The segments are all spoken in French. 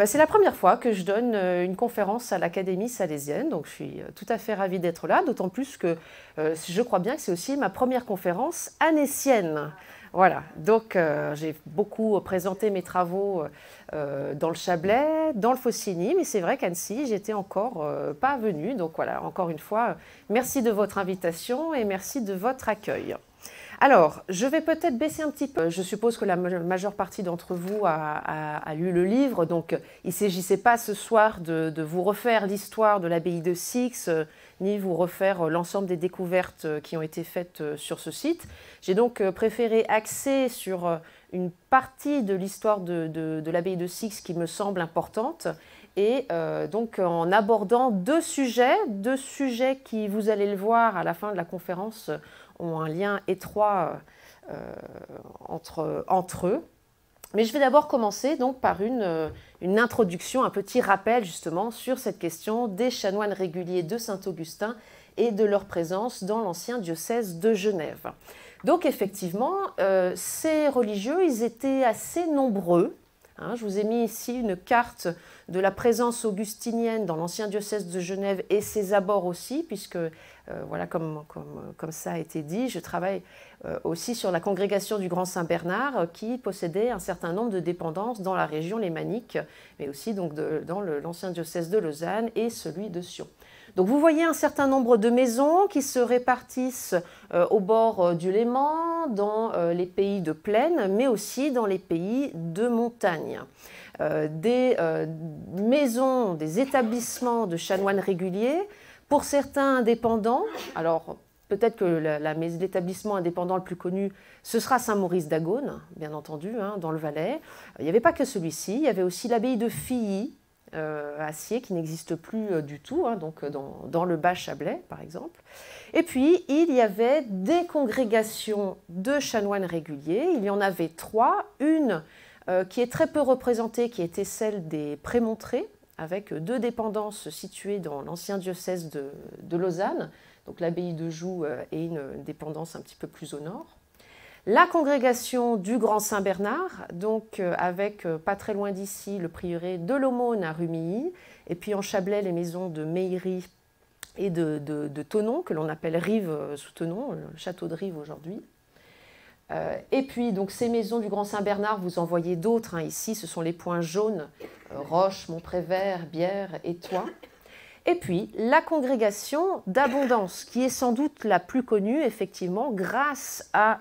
C'est la première fois que je donne une conférence à l'Académie salésienne, donc je suis tout à fait ravie d'être là, d'autant plus que je crois bien que c'est aussi ma première conférence annécienne. Voilà, donc j'ai beaucoup présenté mes travaux dans le Chablais, dans le Faucigny, mais c'est vrai qu'Annecy, j'étais encore pas venue. Donc voilà, encore une fois, merci de votre invitation et merci de votre accueil. Alors, je vais peut-être baisser un petit peu. Je suppose que la majeure partie d'entre vous a lu le livre, donc il ne s'agissait pas ce soir de vous refaire l'histoire de l'abbaye de Six, ni vous refaire l'ensemble des découvertes qui ont été faites sur ce site. J'ai donc préféré axer sur une partie de l'histoire de l'abbaye de Six qui me semble importante, et donc en abordant deux sujets qui, vous allez le voir à la fin de la conférence, ont un lien étroit entre eux. Mais je vais d'abord commencer donc par une introduction, un petit rappel justement sur cette question des chanoines réguliers de Saint-Augustin et de leur présence dans l'ancien diocèse de Genève. Donc effectivement, ces religieux, ils étaient assez nombreux. Je vous ai mis ici une carte de la présence augustinienne dans l'ancien diocèse de Genève et ses abords aussi, puisque, voilà, comme ça a été dit, je travaille aussi sur la congrégation du Grand Saint-Bernard qui possédait un certain nombre de dépendances dans la région lémanique, mais aussi donc dans l'ancien diocèse de Lausanne et celui de Sion. Donc vous voyez un certain nombre de maisons qui se répartissent au bord du Léman, dans les pays de plaine, mais aussi dans les pays de montagne. Des maisons, des établissements de chanoines réguliers, pour certains indépendants. Alors peut-être que l'établissement indépendant le plus connu, ce sera Saint-Maurice d'Agone, bien entendu, dans le Valais. Il n'y avait pas que celui-ci, il y avait aussi l'abbaye de Filly, à Sciez, qui n'existe plus du tout, donc dans le Bas-Chablais, par exemple. Et puis, il y avait des congrégations de chanoines réguliers. Il y en avait trois. Une qui est très peu représentée, qui était celle des Prémontrés, avec deux dépendances situées dans l'ancien diocèse de Lausanne, donc l'abbaye de Joux et une dépendance un petit peu plus au nord. La congrégation du Grand Saint-Bernard, donc avec pas très loin d'ici le prieuré de l'Aumône à Rumilly, et puis en Chablais les maisons de Meillerie et de Thonon, que l'on appelle Rive sous Thonon, le château de Rive aujourd'hui. Et puis donc ces maisons du Grand Saint-Bernard, vous en voyez d'autres, ici ce sont les points jaunes, Roche, Montprévert, Bière et Troyes. Et puis, la congrégation d'Abondance, qui est sans doute la plus connue, effectivement, grâce à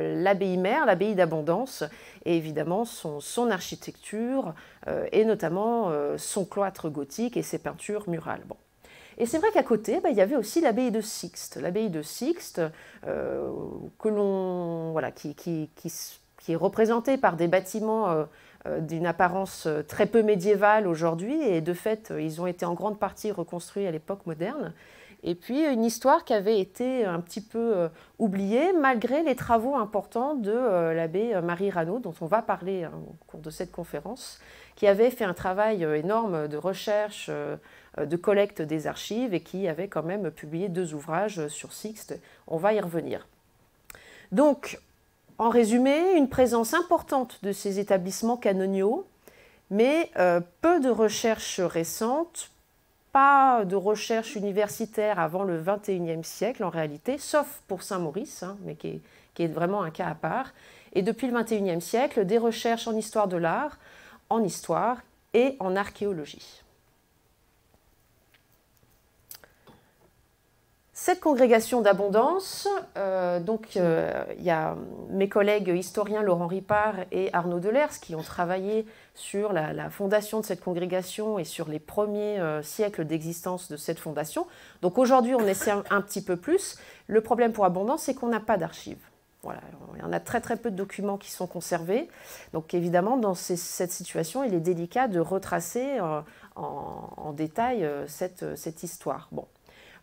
l'abbaye mère, l'abbaye d'Abondance, et évidemment son architecture, et notamment son cloître gothique et ses peintures murales. Bon. Et c'est vrai qu'à côté, il y avait aussi l'abbaye de Sixte. L'abbaye de Sixte, qui est représentée par des bâtiments d'une apparence très peu médiévale aujourd'hui, et de fait, ils ont été en grande partie reconstruits à l'époque moderne. Et puis, une histoire qui avait été un petit peu oubliée, malgré les travaux importants de l'abbé Marie Ranaud, dont on va parler au cours de cette conférence, qui avait fait un travail énorme de recherche, de collecte des archives, et qui avait quand même publié 2 ouvrages sur Sixte. On va y revenir. Donc, en résumé, une présence importante de ces établissements canoniaux, mais peu de recherches récentes, pas de recherche universitaire avant le XXIe siècle en réalité, sauf pour Saint-Maurice, mais qui est vraiment un cas à part. Et depuis le XXIe siècle, des recherches en histoire de l'art, en histoire et en archéologie. Cette congrégation d'Abondance, il y a mes collègues historiens Laurent Ripart et Arnaud Delers qui ont travaillé sur la fondation de cette congrégation et sur les premiers siècles d'existence de cette fondation. Donc aujourd'hui, on essaie un petit peu plus. Le problème pour Abondance, c'est qu'on n'a pas d'archives. Voilà, il y en a très très peu de documents qui sont conservés. Donc évidemment, dans cette situation, il est délicat de retracer en détail cette histoire. Bon.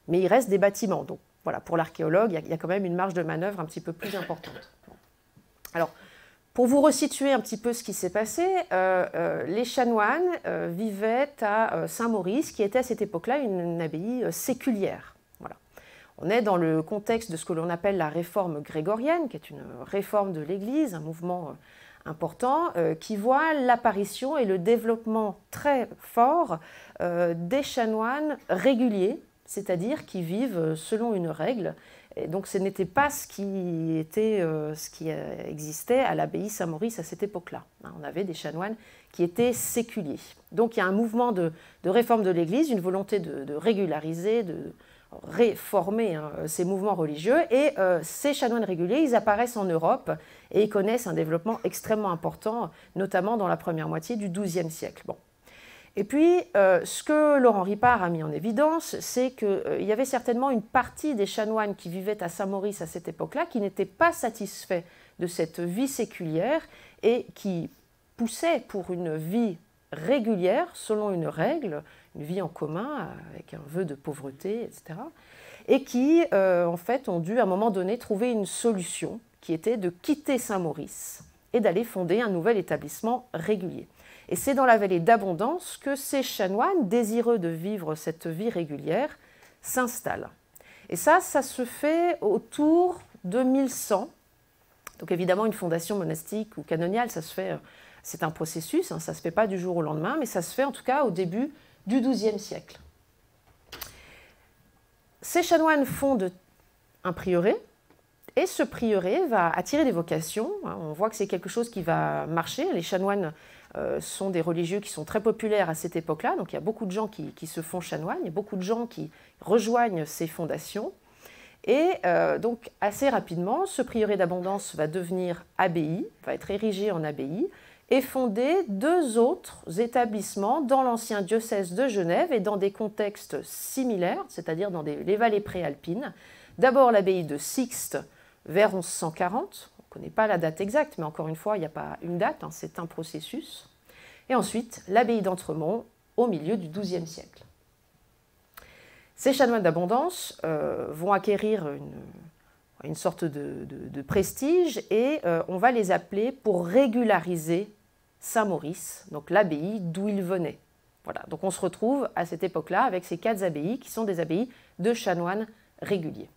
Mais il reste des bâtiments. Donc voilà, pour l'archéologue, il y a quand même une marge de manœuvre un petit peu plus importante. Alors, pour vous resituer un petit peu ce qui s'est passé, les chanoines vivaient à Saint-Maurice, qui était à cette époque-là une abbaye séculière. Voilà. On est dans le contexte de ce que l'on appelle la réforme grégorienne, qui est une réforme de l'Église, un mouvement important, qui voit l'apparition et le développement très fort des chanoines réguliers, c'est-à-dire qui vivent selon une règle. Et donc ce n'était pas ce qui existait à l'abbaye Saint-Maurice à cette époque-là. On avait des chanoines qui étaient séculiers. Donc il y a un mouvement de réforme de l'Église, une volonté de régulariser, de réformer ces mouvements religieux. Et ces chanoines réguliers, ils apparaissent en Europe et ils connaissent un développement extrêmement important, notamment dans la première moitié du XIIe siècle. Bon. Et puis, ce que Laurent Ripart a mis en évidence, c'est qu'il y avait certainement une partie des chanoines qui vivaient à Saint-Maurice à cette époque-là qui n'étaient pas satisfaits de cette vie séculière et qui poussaient pour une vie régulière, selon une règle, une vie en commun, avec un vœu de pauvreté, etc. Et qui, en fait, ont dû, à un moment donné, trouver une solution qui était de quitter Saint-Maurice et d'aller fonder un nouvel établissement régulier. Et c'est dans la vallée d'Abondance que ces chanoines, désireux de vivre cette vie régulière, s'installent. Et ça se fait autour de 1100. Donc évidemment, une fondation monastique ou canoniale, c'est un processus, ça ne se fait pas du jour au lendemain, mais ça se fait en tout cas au début du XIIe siècle. Ces chanoines fondent un prieuré, et ce prieuré va attirer des vocations. On voit que c'est quelque chose qui va marcher. Les chanoines sont des religieux qui sont très populaires à cette époque-là, donc il y a beaucoup de gens qui se font chanoines, il y a beaucoup de gens qui rejoignent ces fondations. Et donc assez rapidement, ce prieuré d'Abondance va devenir abbaye, va être érigé en abbaye, et fonder 2 autres établissements dans l'ancien diocèse de Genève et dans des contextes similaires, c'est-à-dire dans les vallées préalpines. D'abord l'abbaye de Sixte vers 1140, on ne connaît pas la date exacte, mais encore une fois, il n'y a pas une date, c'est un processus. Et ensuite, l'abbaye d'Entremont au milieu du XIIe siècle. Ces chanoines d'Abondance vont acquérir une sorte de prestige et on va les appeler pour régulariser Saint-Maurice, donc l'abbaye d'où ils venaient. Voilà, donc on se retrouve à cette époque-là avec ces 4 abbayes qui sont des abbayes de chanoines réguliers.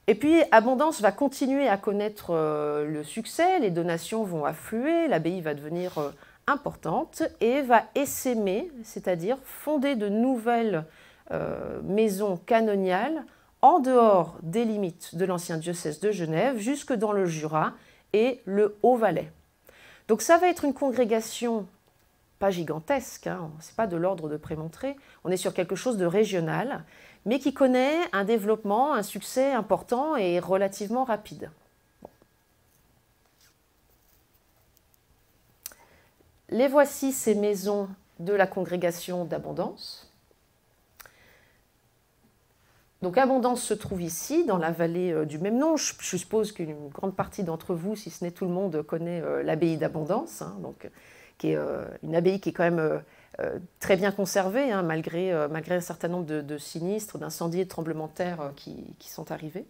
Et puis Abondance va continuer à connaître le succès, les donations vont affluer, l'abbaye va devenir importante et va essaimer, c'est-à-dire fonder de nouvelles maisons canoniales en dehors des limites de l'ancien diocèse de Genève, jusque dans le Jura et le Haut-Valais. Donc ça va être une congrégation pas gigantesque, c'est pas de l'ordre de Prémontré, on est sur quelque chose de régional, mais qui connaît un développement, un succès important et relativement rapide. Bon. Les voici ces maisons de la congrégation d'Abondance. Donc Abondance se trouve ici, dans la vallée du même nom. Je suppose qu'une grande partie d'entre vous, si ce n'est tout le monde, connaît l'abbaye d'Abondance, qui est une abbaye qui est quand même très bien conservée, malgré un certain nombre de sinistres, d'incendies et de tremblements de terre qui sont arrivés.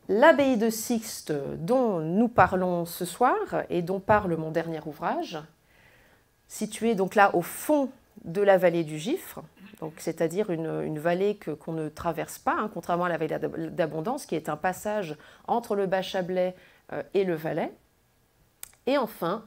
L'abbaye de Sixte, dont nous parlons ce soir et dont parle mon dernier ouvrage, située donc là au fond de la vallée du Gifre, c'est-à-dire une vallée qu'on ne traverse pas, contrairement à la vallée d'Abondance, qui est un passage entre le Bas-Chablais et le Valais. Et enfin,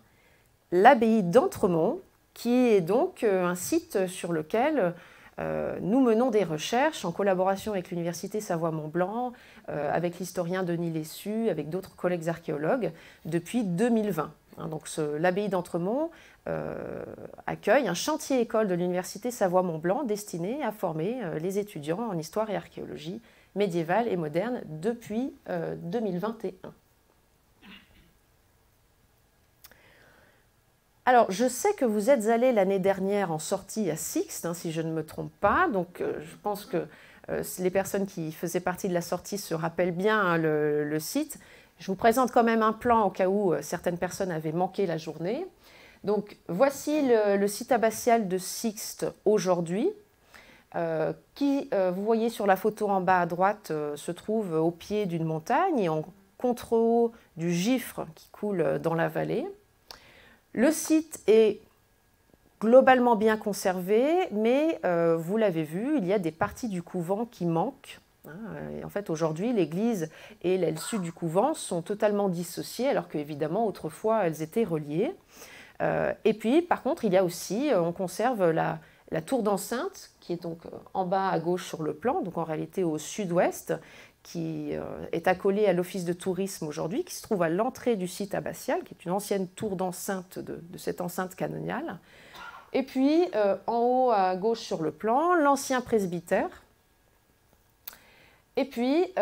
l'abbaye d'Entremont, qui est donc un site sur lequel nous menons des recherches en collaboration avec l'Université Savoie-Mont-Blanc, avec l'historien Denis Lessu, avec d'autres collègues archéologues, depuis 2020. Donc l'abbaye d'Entremont accueille un chantier-école de l'Université Savoie-Mont-Blanc destiné à former les étudiants en histoire et archéologie médiévale et moderne depuis 2021. Alors, je sais que vous êtes allés l'année dernière en sortie à Sixte, si je ne me trompe pas. Donc, je pense que les personnes qui faisaient partie de la sortie se rappellent bien le site. Je vous présente quand même un plan au cas où certaines personnes avaient manqué la journée. Donc, voici le site abbatial de Sixte aujourd'hui, qui, vous voyez sur la photo en bas à droite, se trouve au pied d'une montagne et en contre-haut du Gifre qui coule dans la vallée. Le site est globalement bien conservé, mais vous l'avez vu, il y a des parties du couvent qui manquent. Et en fait, aujourd'hui, l'église et l'aile sud du couvent sont totalement dissociées, alors qu'évidemment, autrefois, elles étaient reliées. Et puis, par contre, il y a aussi, on conserve la tour d'enceinte, qui est donc en bas à gauche sur le plan, donc en réalité au sud-ouest, qui est accolée à l'office de tourisme aujourd'hui, qui se trouve à l'entrée du site abbatial, qui est une ancienne tour d'enceinte de cette enceinte canoniale. Et puis, en haut à gauche sur le plan, l'ancien presbytère. Et puis,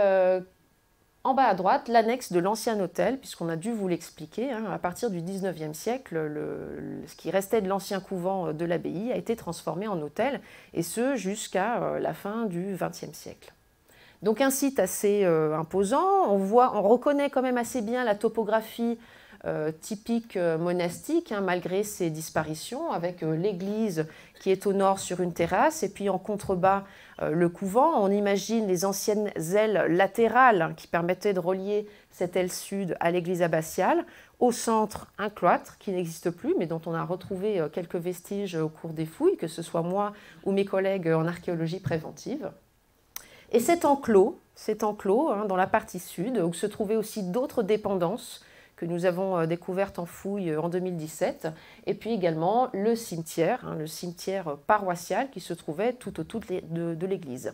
en bas à droite, l'annexe de l'ancien hôtel, puisqu'on a dû vous l'expliquer, à partir du XIXe siècle, ce qui restait de l'ancien couvent de l'abbaye a été transformé en hôtel, et ce jusqu'à la fin du XXe siècle. Donc un site assez imposant, on reconnaît quand même assez bien la topographie typique monastique, malgré ses disparitions, avec l'église qui est au nord sur une terrasse, et puis en contrebas le couvent. On imagine les anciennes ailes latérales qui permettaient de relier cette aile sud à l'église abbatiale. Au centre, un cloître qui n'existe plus, mais dont on a retrouvé quelques vestiges au cours des fouilles, que ce soit moi ou mes collègues en archéologie préventive. Et cet enclos dans la partie sud, où se trouvaient aussi d'autres dépendances que nous avons découvertes en fouille en 2017, et puis également le cimetière paroissial qui se trouvait tout autour de l'église.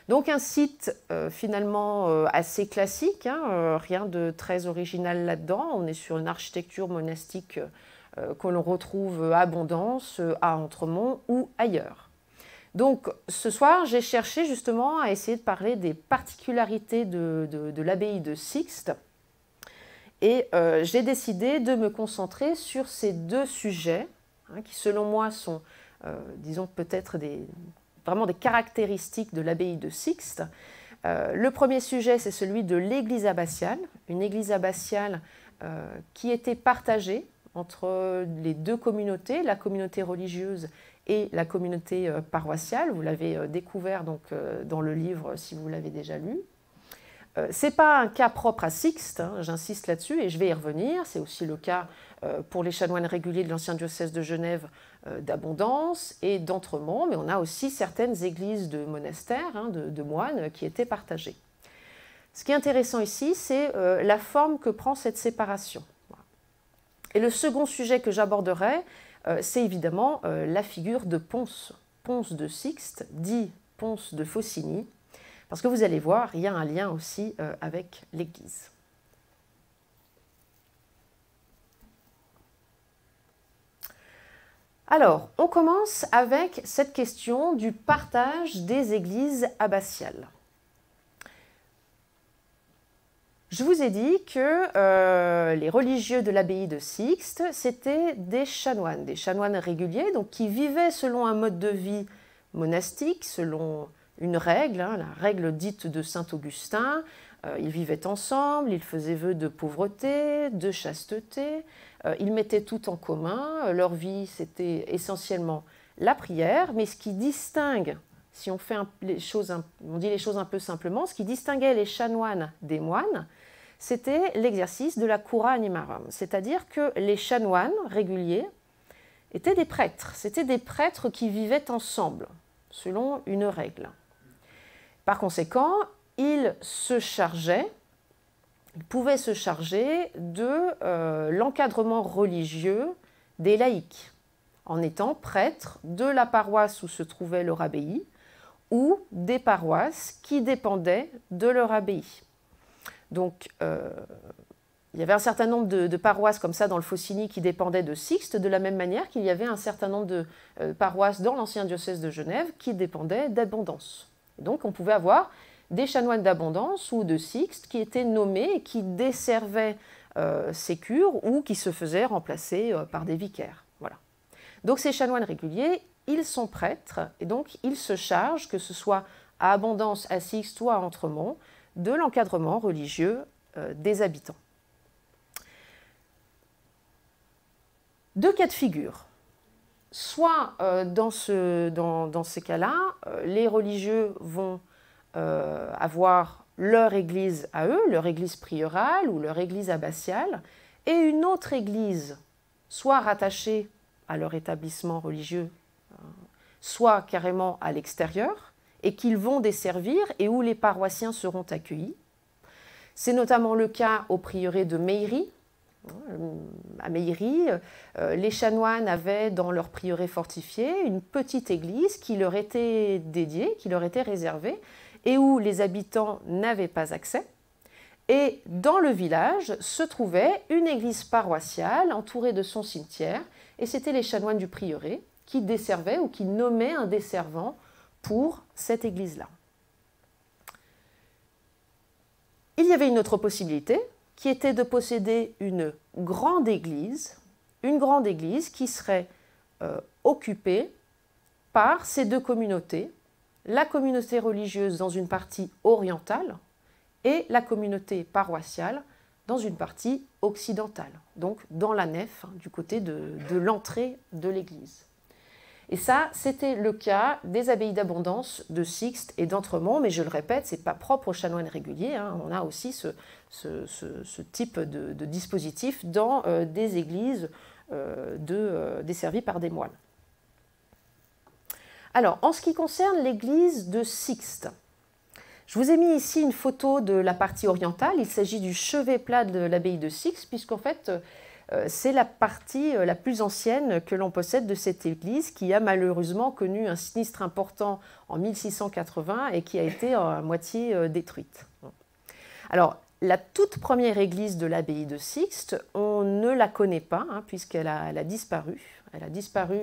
Donc un site finalement assez classique, rien de très original là-dedans. On est sur une architecture monastique que l'on retrouve à Abondance, à Entremont ou ailleurs. Donc ce soir, j'ai cherché justement à essayer de parler des particularités de l'abbaye de Sixte, et j'ai décidé de me concentrer sur ces deux sujets, qui selon moi sont, disons peut-être vraiment des caractéristiques de l'abbaye de Sixte. Le premier sujet, c'est celui de l'église abbatiale, une église abbatiale qui était partagée entre les deux communautés, la communauté religieuse et la communauté paroissiale. Vous l'avez découvert donc, dans le livre si vous l'avez déjà lu. Ce n'est pas un cas propre à Sixte, j'insiste là-dessus et je vais y revenir. C'est aussi le cas pour les chanoines réguliers de l'ancien diocèse de Genève d'Abondance et d'Entremont, mais on a aussi certaines églises de monastères, de moines, qui étaient partagées. Ce qui est intéressant ici, c'est la forme que prend cette séparation. Et le second sujet que j'aborderai, c'est évidemment la figure de Ponce, Ponce de Sixte, dit Ponce de Faucigny, parce que vous allez voir, il y a un lien aussi avec l'Église. Alors, on commence avec cette question du partage des églises abbatiales. Je vous ai dit que les religieux de l'abbaye de Sixte, c'était des chanoines réguliers, donc qui vivaient selon un mode de vie monastique, selon une règle, la règle dite de saint Augustin. Ils vivaient ensemble, ils faisaient vœu de pauvreté, de chasteté, ils mettaient tout en commun, leur vie c'était essentiellement la prière, mais ce qui distingue, si on dit les choses un peu simplement, ce qui distinguait les chanoines des moines, c'était l'exercice de la cura animarum, c'est-à-dire que les chanoines réguliers étaient des prêtres, c'était des prêtres qui vivaient ensemble, selon une règle. Par conséquent, ils pouvaient se charger de l'encadrement religieux des laïcs, en étant prêtres de la paroisse où se trouvait leur abbaye ou des paroisses qui dépendaient de leur abbaye. Donc, il y avait un certain nombre de paroisses comme ça dans le Faucigny qui dépendaient de Sixte, de la même manière qu'il y avait un certain nombre de paroisses dans l'ancien diocèse de Genève qui dépendaient d'Abondance. Donc, on pouvait avoir des chanoines d'Abondance ou de Sixte qui étaient nommés et qui desservaient ces cures ou qui se faisaient remplacer par des vicaires. Voilà. Donc, ces chanoines réguliers, ils sont prêtres et donc ils se chargent, que ce soit à Abondance, à Sixte ou à Entremont, de l'encadrement religieux des habitants. Deux cas de figure. Soit dans ces cas-là, les religieux vont avoir leur église à eux, leur église priorale ou leur église abbatiale, et une autre église, soit rattachée à leur établissement religieux, soit carrément à l'extérieur, et qu'ils vont desservir et où les paroissiens seront accueillis. C'est notamment le cas au prieuré de Meillerie. À Meillerie, les chanoines avaient dans leur prieuré fortifié une petite église qui leur était dédiée, qui leur était réservée, et où les habitants n'avaient pas accès. Et dans le village se trouvait une église paroissiale entourée de son cimetière, et c'était les chanoines du prieuré qui desservaient ou qui nommaient un desservant pour cette église-là. Il y avait une autre possibilité, qui était de posséder une grande église qui serait occupée par ces deux communautés, la communauté religieuse dans une partie orientale et la communauté paroissiale dans une partie occidentale, donc dans la nef, du côté de l'entrée de l'église. Et ça, c'était le cas des abbayes d'Abondance, de Sixte et d'Entremont, mais je le répète, ce n'est pas propre aux chanoines réguliers, hein. On a aussi ce type de dispositif dans des églises desservies par des moines. Alors, en ce qui concerne l'église de Sixte, je vous ai mis ici une photo de la partie orientale. Il s'agit du chevet plat de l'abbaye de Sixte, puisqu'en fait, c'est la partie la plus ancienne que l'on possède de cette église, qui a malheureusement connu un sinistre important en 1680 et qui a été à moitié détruite. Alors, la toute première église de l'abbaye de Sixte, on ne la connaît pas, hein, puisqu'elle a disparu. Elle a disparu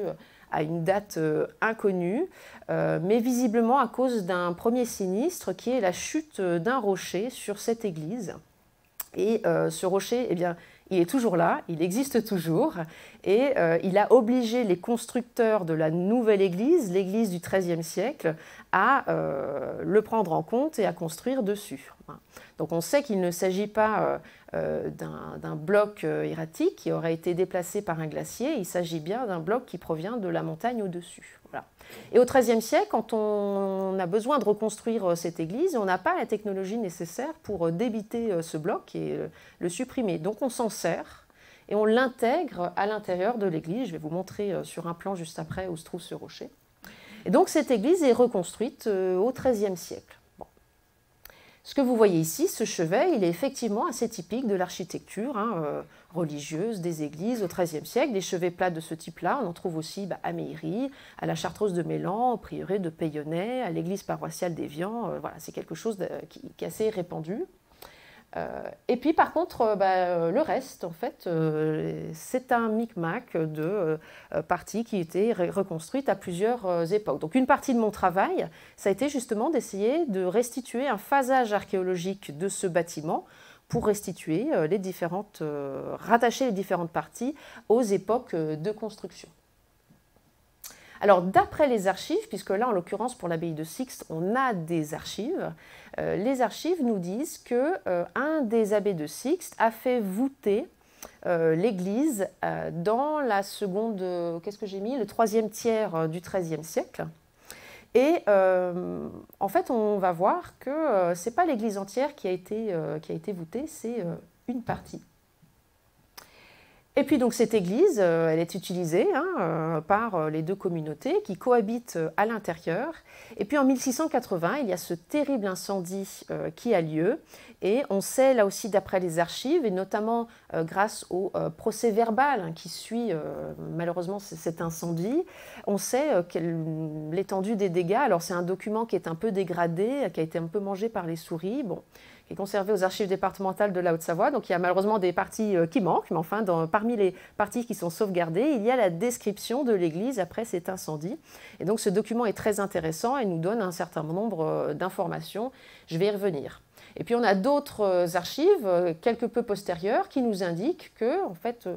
à une date inconnue, mais visiblement à cause d'un premier sinistre qui est la chute d'un rocher sur cette église. Et ce rocher, eh bien, il est toujours là, il existe toujours, et il a obligé les constructeurs de la nouvelle église, l'église du XIIIe siècle, à le prendre en compte et à construire dessus. Donc on sait qu'il ne s'agit pas d'un bloc erratique qui aurait été déplacé par un glacier, il s'agit bien d'un bloc qui provient de la montagne au-dessus. Voilà. Et au XIIIe siècle, quand on a besoin de reconstruire cette église, on n'a pas la technologie nécessaire pour débiter ce bloc et le supprimer. Donc on s'en sert et on l'intègre à l'intérieur de l'église. Je vais vous montrer sur un plan juste après où se trouve ce rocher. Et donc cette église est reconstruite au XIIIe siècle. Bon. Ce que vous voyez ici, ce chevet, il est effectivement assez typique de l'architecture religieuse des églises au XIIIe siècle. Des chevets plats de ce type-là, on en trouve aussi à Meillerie, à la Chartreuse de Mélan, au prieuré de Payonnay, à l'église paroissiale d'Évian. Voilà, c'est quelque chose qui est assez répandu. Et puis par contre, le reste, en fait, c'est un micmac de parties qui étaient reconstruites à plusieurs époques. Donc une partie de mon travail, ça a été justement d'essayer de restituer un phasage archéologique de ce bâtiment pour restituer rattacher les différentes parties aux époques de construction. Alors, d'après les archives, puisque là, en l'occurrence, pour l'abbaye de Sixte, on a des archives, les archives nous disent qu'un des abbés de Sixte a fait voûter l'église dans la seconde, le troisième tiers du XIIIe siècle. Et en fait, on va voir que ce n'est pas l'église entière qui a été voûtée, c'est une partie. Et puis donc cette église, elle est utilisée par les deux communautés qui cohabitent à l'intérieur. Et puis en 1680, il y a ce terrible incendie qui a lieu. Et on sait là aussi d'après les archives, et notamment grâce au procès verbal qui suit malheureusement cet incendie, on sait l'étendue des dégâts. Alors c'est un document qui est un peu dégradé, qui a été un peu mangé par les souris. Bon, qui est conservé aux archives départementales de la Haute-Savoie. Donc il y a malheureusement des parties qui manquent, mais enfin, parmi les parties qui sont sauvegardées, il y a la description de l'église après cet incendie. Et donc ce document est très intéressant et nous donne un certain nombre d'informations. Je vais y revenir. Et puis on a d'autres archives, quelque peu postérieures, qui nous indiquent que en fait,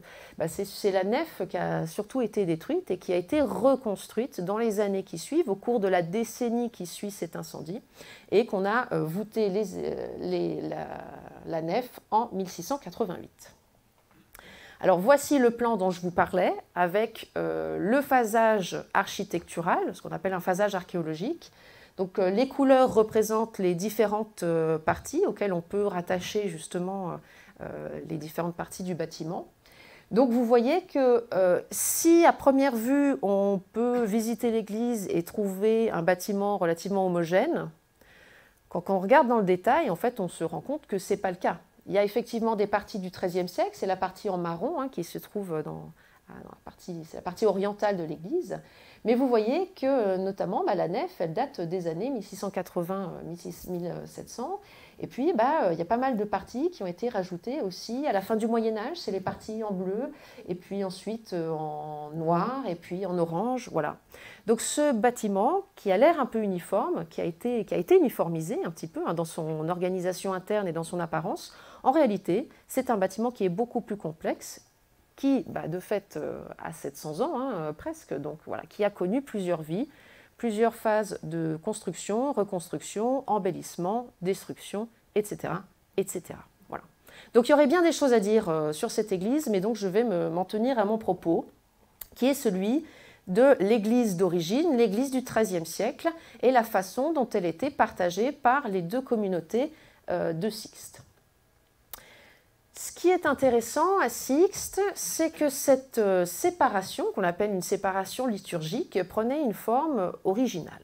c'est la nef qui a surtout été détruite et qui a été reconstruite dans les années qui suivent, au cours de la décennie qui suit cet incendie, et qu'on a voûté la nef en 1688. Alors voici le plan dont je vous parlais, avec le phasage architectural, ce qu'on appelle un phasage archéologique. Donc les couleurs représentent les différentes parties auxquelles on peut rattacher justement les différentes parties du bâtiment. Donc vous voyez que si à première vue on peut visiter l'église et trouver un bâtiment relativement homogène, quand on regarde dans le détail, en fait, on se rend compte que ce n'est pas le cas. Il y a effectivement des parties du XIIIe siècle, c'est la partie en marron hein, qui se trouve dans la partie orientale de l'église. Mais vous voyez que notamment la nef, elle date des années 1680-1700. Et puis il y a pas mal de parties qui ont été rajoutées aussi à la fin du Moyen-Âge. C'est les parties en bleu, et puis ensuite en noir, et puis en orange. Voilà. Donc ce bâtiment qui a l'air un peu uniforme, qui a été uniformisé un petit peu hein, dans son organisation interne et dans son apparence, en réalité, c'est un bâtiment qui est beaucoup plus complexe, qui, de fait, a 700 ans, hein, presque, donc voilà, qui a connu plusieurs vies, plusieurs phases de construction, reconstruction, embellissement, destruction, etc. etc. Voilà. Donc il y aurait bien des choses à dire sur cette église, mais donc je vais m'en tenir à mon propos, qui est celui de l'église d'origine, l'église du XIIIe siècle, et la façon dont elle était partagée par les deux communautés de Sixte. Ce qui est intéressant à Sixte, c'est que cette séparation, qu'on appelle une séparation liturgique, prenait une forme originale.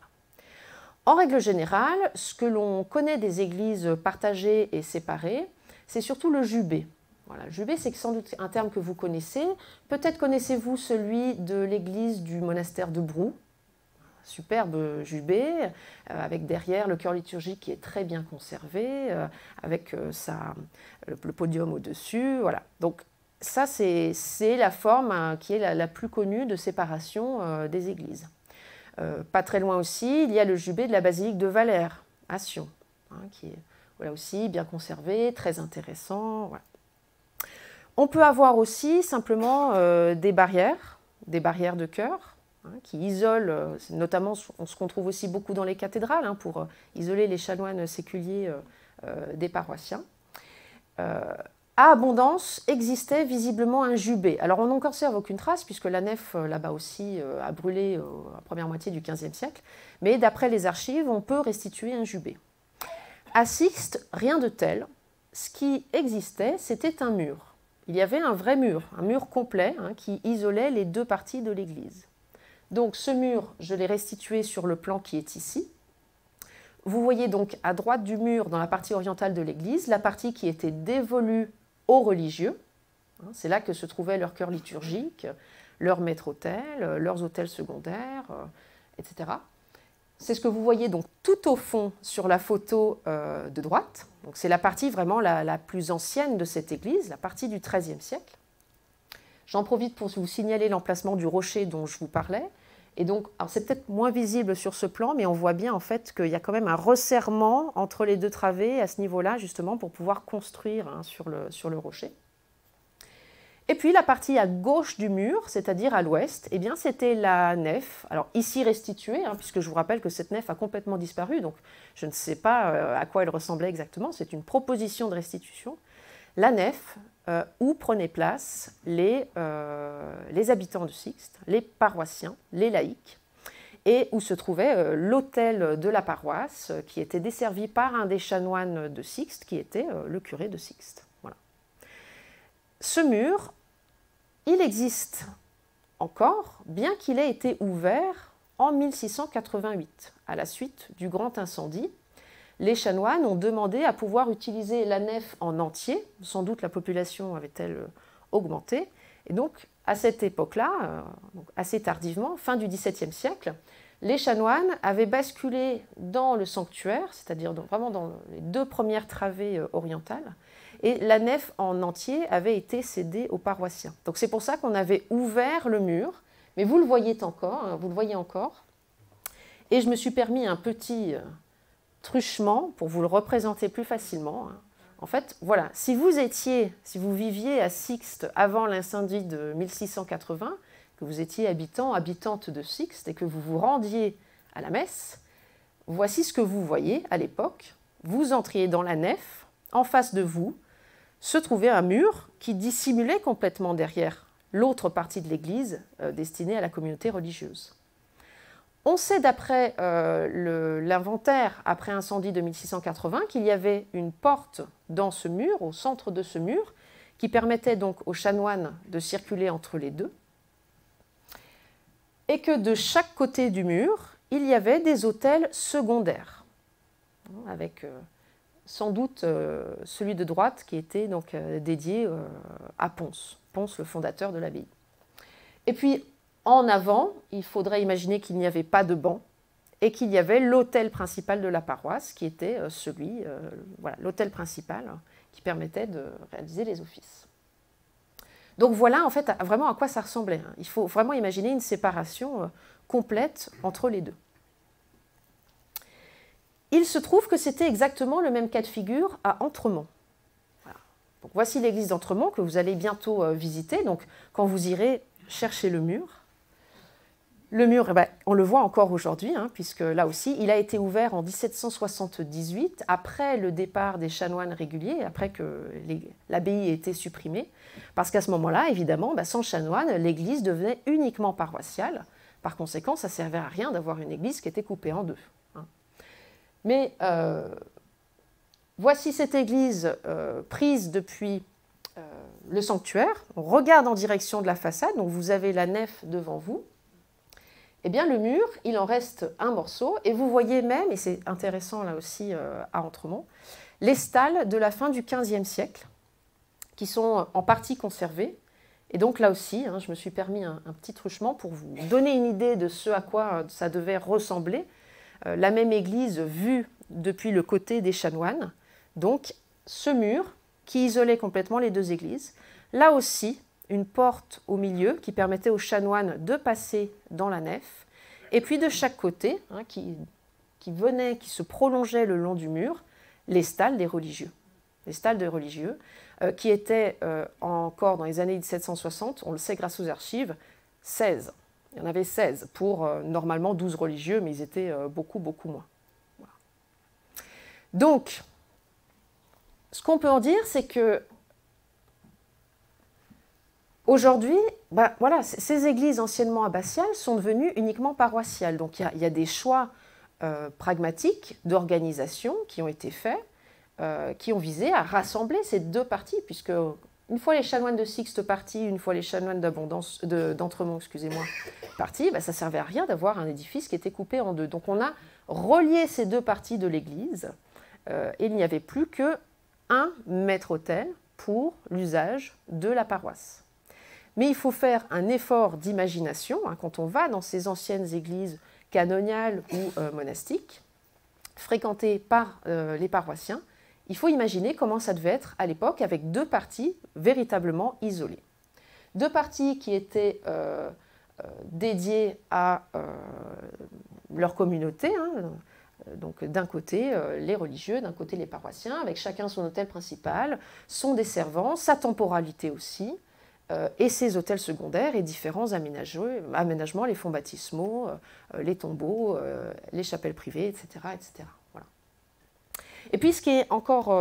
En règle générale, ce que l'on connaît des églises partagées et séparées, c'est surtout le jubé. Voilà, le jubé, c'est sans doute un terme que vous connaissez. Peut-être connaissez-vous celui de l'église du monastère de Brou, superbe jubé, avec derrière le chœur liturgique qui est très bien conservé, avec le podium au-dessus. Voilà. Donc ça, c'est la forme qui est la plus connue de séparation des églises. Pas très loin aussi, il y a le jubé de la basilique de Valère, à Sion, hein, qui est voilà, aussi bien conservé, très intéressant. Voilà. On peut avoir aussi simplement des barrières de chœur, qui isolent, notamment ce qu'on trouve aussi beaucoup dans les cathédrales, hein, pour isoler les chanoines séculiers des paroissiens. À Abondance existait visiblement un jubé. Alors on n'en conserve aucune trace, puisque la nef, là-bas aussi, a brûlé la première moitié du XVe siècle, mais d'après les archives, on peut restituer un jubé. À Sixte, rien de tel. Ce qui existait, c'était un mur. Il y avait un vrai mur, un mur complet, hein, qui isolait les deux parties de l'église. Donc ce mur, je l'ai restitué sur le plan qui est ici. Vous voyez donc à droite du mur, dans la partie orientale de l'église, la partie qui était dévolue aux religieux. C'est là que se trouvaient leurs chœurs liturgiques, leurs maîtres-autels, leurs autels secondaires, etc. C'est ce que vous voyez donc tout au fond sur la photo de droite. C'est la partie vraiment la plus ancienne de cette église, la partie du XIIIe siècle. J'en profite pour vous signaler l'emplacement du rocher dont je vous parlais. Et donc, c'est peut-être moins visible sur ce plan, mais on voit bien en fait qu'il y a quand même un resserrement entre les deux travées à ce niveau-là, justement, pour pouvoir construire hein, sur le rocher. Et puis la partie à gauche du mur, c'est-à-dire à l'ouest, eh bien c'était la nef. Alors ici restituée, hein, puisque je vous rappelle que cette nef a complètement disparu, donc je ne sais pas à quoi elle ressemblait exactement, c'est une proposition de restitution. La nef où prenaient place les habitants de Sixte, les paroissiens, les laïcs, et où se trouvait l'autel de la paroisse qui était desservi par un des chanoines de Sixte, qui était le curé de Sixte. Voilà. Ce mur, il existe encore, bien qu'il ait été ouvert en 1688, à la suite du grand incendie. Les chanoines ont demandé à pouvoir utiliser la nef en entier, sans doute la population avait-elle augmenté, et donc à cette époque-là, assez tardivement, fin du XVIIe siècle, les chanoines avaient basculé dans le sanctuaire, c'est-à-dire vraiment dans les deux premières travées orientales, et la nef en entier avait été cédée aux paroissiens. Donc c'est pour ça qu'on avait ouvert le mur, mais vous le voyez encore, et je me suis permis un petit truchement pour vous le représenter plus facilement. En fait, voilà, si vous viviez à Sixte avant l'incendie de 1680, que vous étiez habitante de Sixte et que vous vous rendiez à la messe, voici ce que vous voyez à l'époque. Vous entriez dans la nef, en face de vous se trouvait un mur qui dissimulait complètement derrière l'autre partie de l'église destinée à la communauté religieuse. On sait d'après l'inventaire après incendie de 1680 qu'il y avait une porte dans ce mur, au centre de ce mur, qui permettait donc aux chanoines de circuler entre les deux, et que de chaque côté du mur, il y avait des autels secondaires, avec sans doute celui de droite qui était donc dédié à Ponce, le fondateur de l'abbaye. Et puis en avant, il faudrait imaginer qu'il n'y avait pas de banc et qu'il y avait l'autel principal de la paroisse qui était voilà, l'autel principal qui permettait de réaliser les offices. Donc voilà en fait vraiment à quoi ça ressemblait. Il faut vraiment imaginer une séparation complète entre les deux. Il se trouve que c'était exactement le même cas de figure à Entremont. Voilà. Donc voici l'église d'Entremont que vous allez bientôt visiter. Donc quand vous irez chercher le mur, eh ben, on le voit encore aujourd'hui, puisque là aussi, il a été ouvert en 1778, après le départ des chanoines réguliers, après que l'abbaye ait été supprimée, parce qu'à ce moment-là, évidemment, sans chanoines, l'église devenait uniquement paroissiale. Par conséquent, ça ne servait à rien d'avoir une église qui était coupée en deux. Mais voici cette église prise depuis le sanctuaire. On regarde en direction de la façade, donc vous avez la nef devant vous. Eh bien, le mur, il en reste un morceau, et vous voyez même, et c'est intéressant là aussi à Entremont, les stalles de la fin du XVe siècle, qui sont en partie conservées. Et donc là aussi, je me suis permis un petit truchement pour vous donner une idée de ce à quoi ça devait ressembler. La même église vue depuis le côté des chanoines. Donc ce mur qui isolait complètement les deux églises. Là aussi, une porte au milieu qui permettait aux chanoines de passer dans la nef. Et puis de chaque côté, qui se prolongeait le long du mur, les stalles des religieux. Les stalles des religieux qui étaient encore dans les années 1760, on le sait grâce aux archives, 16. Il y en avait 16 pour normalement 12 religieux, mais ils étaient beaucoup moins. Voilà. Donc, ce qu'on peut en dire, c'est que aujourd'hui, voilà, ces églises anciennement abbatiales sont devenues uniquement paroissiales. Donc, il y a des choix pragmatiques d'organisation qui ont été faits, qui ont visé à rassembler ces deux parties, puisque une fois les chanoines de Sixte partis, une fois les chanoines d'Entremont, partis, ça ne servait à rien d'avoir un édifice qui était coupé en deux. Donc on a relié ces deux parties de l'église et il n'y avait plus qu'un maître-autel pour l'usage de la paroisse. Mais il faut faire un effort d'imagination quand on va dans ces anciennes églises canoniales ou monastiques, fréquentées par les paroissiens. Il faut imaginer comment ça devait être à l'époque avec deux parties véritablement isolées. Deux parties qui étaient dédiées à leur communauté, donc d'un côté les religieux, d'un côté les paroissiens, avec chacun son autel principal, son desservant, sa temporalité aussi, et ses autels secondaires et différents aménagements, les fonts baptismaux, les tombeaux, les chapelles privées, etc. etc. Voilà. Et puis ce qui est encore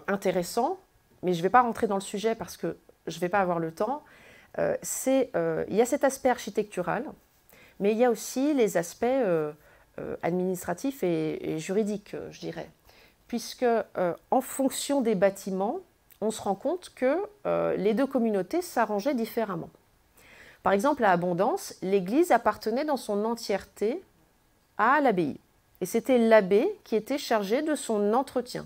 intéressant, mais je ne vais pas rentrer dans le sujet parce que je ne vais pas avoir le temps, il y a cet aspect architectural, mais il y a aussi les aspects administratifs et juridiques, je dirais. Puisque en fonction des bâtiments, on se rend compte que les deux communautés s'arrangeaient différemment. Par exemple, à Abondance, l'église appartenait dans son entièreté à l'abbaye. Et c'était l'abbé qui était chargé de son entretien.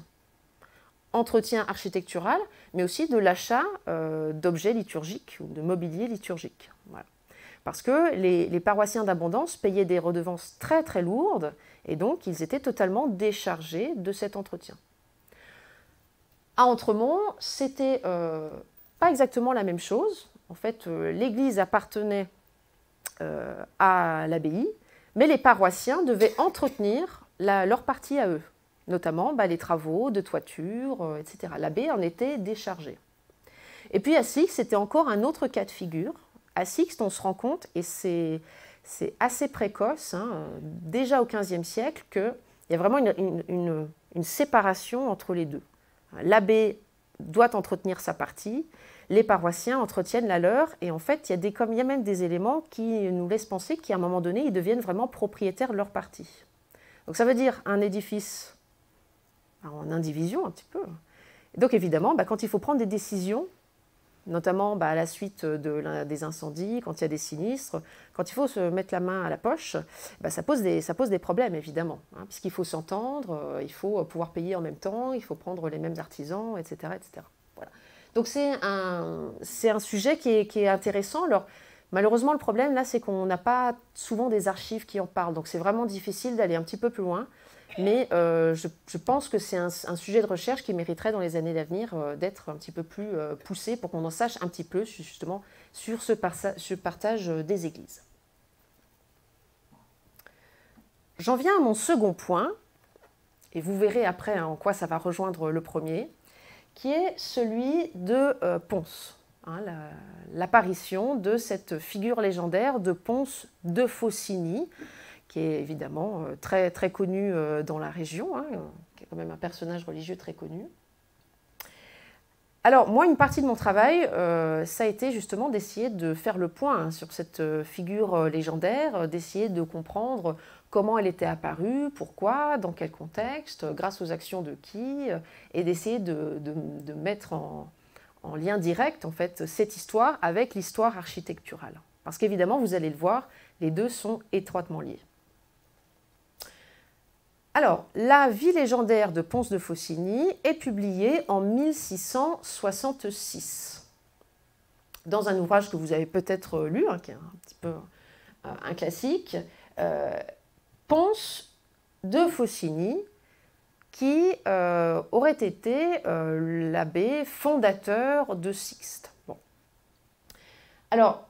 Entretien architectural, mais aussi de l'achat d'objets liturgiques ou de mobilier liturgique. Voilà. Parce que les paroissiens d'Abondance payaient des redevances très très lourdes, et donc ils étaient totalement déchargés de cet entretien. À Entremont, c'était pas exactement la même chose. En fait, l'église appartenait à l'abbaye, mais les paroissiens devaient entretenir leur partie à eux, notamment les travaux de toiture, etc. L'abbé en était déchargé. Et puis à Sixte, c'était encore un autre cas de figure. À Sixte, on se rend compte, et c'est assez précoce, déjà au XVe siècle, qu'il y a vraiment une séparation entre les deux. L'abbé doit entretenir sa partie, les paroissiens entretiennent la leur, et en fait, il y a même des éléments qui nous laissent penser qu'à un moment donné, ils deviennent vraiment propriétaires de leur partie. Donc ça veut dire un édifice en indivision un petit peu. Et donc évidemment, quand il faut prendre des décisions, notamment à la suite des incendies, quand il y a des sinistres. Quand il faut se mettre la main à la poche, ça pose des problèmes, évidemment, hein, puisqu'il faut s'entendre, il faut pouvoir payer en même temps, il faut prendre les mêmes artisans, etc. etc. Voilà. Donc c'est un sujet qui est intéressant. Alors, malheureusement, le problème, là, c'est qu'on n'a pas souvent des archives qui en parlent. Donc c'est vraiment difficile d'aller un petit peu plus loin. Mais je pense que c'est un sujet de recherche qui mériterait dans les années d'avenir d'être un petit peu plus poussé pour qu'on en sache un petit peu justement sur ce partage des églises. J'en viens à mon second point, et vous verrez après en quoi ça va rejoindre le premier, qui est celui de Ponce, hein, l'apparition de cette figure légendaire de Ponce de Faucigny, qui est évidemment très, très connu dans la région, hein, qui est quand même un personnage religieux très connu. Alors, moi, une partie de mon travail, ça a été justement d'essayer de faire le point hein, sur cette figure légendaire, d'essayer de comprendre comment elle était apparue, pourquoi, dans quel contexte, grâce aux actions de qui, et d'essayer de mettre en lien direct en fait, cette histoire avec l'histoire architecturale. Parce qu'évidemment, vous allez le voir, les deux sont étroitement liés. Alors, la vie légendaire de Ponce de Faucigny est publiée en 1666, dans un ouvrage que vous avez peut-être lu, hein, qui est un petit peu un classique, Ponce de Faucigny, qui aurait été l'abbé fondateur de Sixte. Bon. Alors,